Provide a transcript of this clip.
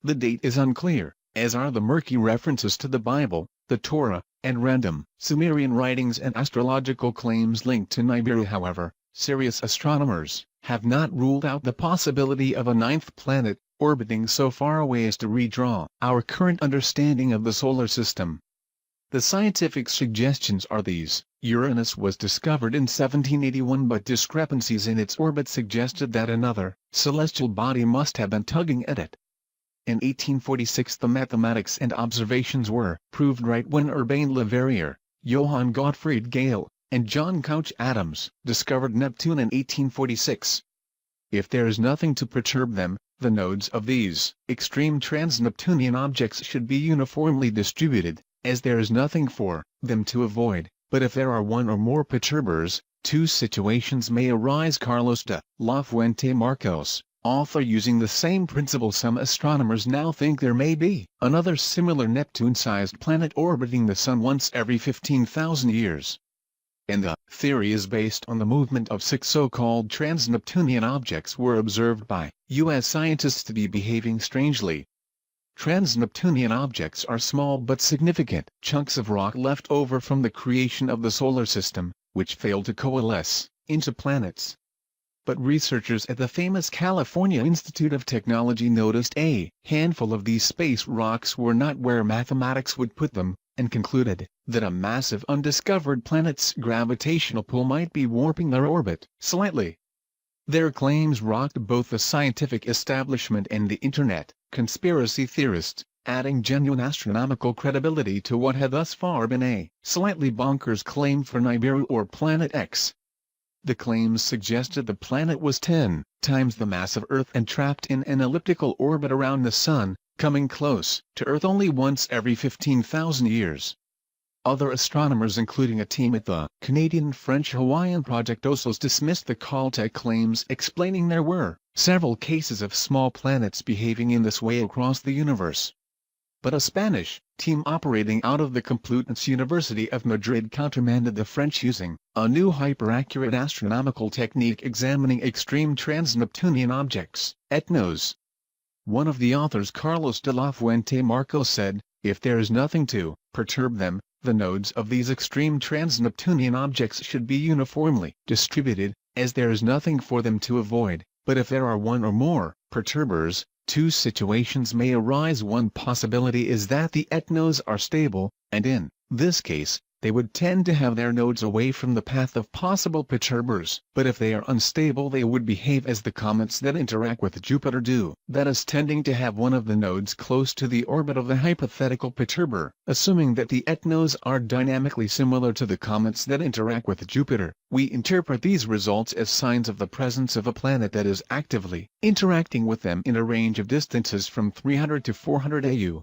The date is unclear, as are the murky references to the Bible, the Torah, and random Sumerian writings and astrological claims linked to Nibiru. However, serious astronomers have not ruled out the possibility of a ninth planet orbiting so far away as to redraw our current understanding of the solar system. The scientific suggestions are these: Uranus was discovered in 1781, but discrepancies in its orbit suggested that another celestial body must have been tugging at it. In 1846 the mathematics and observations were proved right when Urbain Le Verrier, Johann Gottfried Galle, and John Couch Adams discovered Neptune in 1846. If there is nothing to perturb them, the nodes of these extreme trans-Neptunian objects should be uniformly distributed, as there is nothing for them to avoid. But if there are one or more perturbers, two situations may arise. Carlos de la Fuente Marcos, author. Using the same principle, some astronomers now think there may be another similar Neptune-sized planet orbiting the Sun once every 15,000 years. And the theory is based on the movement of 6 so-called trans-Neptunian objects were observed by U.S. scientists to be behaving strangely. Trans-Neptunian objects are small but significant chunks of rock left over from the creation of the solar system, which failed to coalesce into planets. But researchers at the famous California Institute of Technology noticed a handful of these space rocks were not where mathematics would put them, and concluded that a massive undiscovered planet's gravitational pull might be warping their orbit slightly. Their claims rocked both the scientific establishment and the Internet conspiracy theorists, adding genuine astronomical credibility to what had thus far been a slightly bonkers claim for Nibiru or Planet X. The claims suggested the planet was 10 times the mass of Earth and trapped in an elliptical orbit around the Sun, coming close to Earth only once every 15,000 years. Other astronomers, including a team at the Canadian-French-Hawaiian Project OSOS, dismissed the Caltech claims, explaining there were several cases of small planets behaving in this way across the universe. But a Spanish team operating out of the Complutense University of Madrid countermanded the French using a new hyper-accurate astronomical technique examining extreme trans-Neptunian objects, n.w.o. One of the authors, Carlos de la Fuente Marcos, said, "If there is nothing to perturb them, the nodes of these extreme trans-Neptunian objects should be uniformly distributed, as there is nothing for them to avoid. But if there are one or more perturbers, two situations may arise. One possibility is that the n.w.os are stable, and in this case, they would tend to have their nodes away from the path of possible perturbers. But if they are unstable, they would behave as the comets that interact with Jupiter do, that is, tending to have one of the nodes close to the orbit of the hypothetical perturber. Assuming that the n.w.os are dynamically similar to the comets that interact with Jupiter, we interpret these results as signs of the presence of a planet that is actively interacting with them in a range of distances from 300 to 400 AU.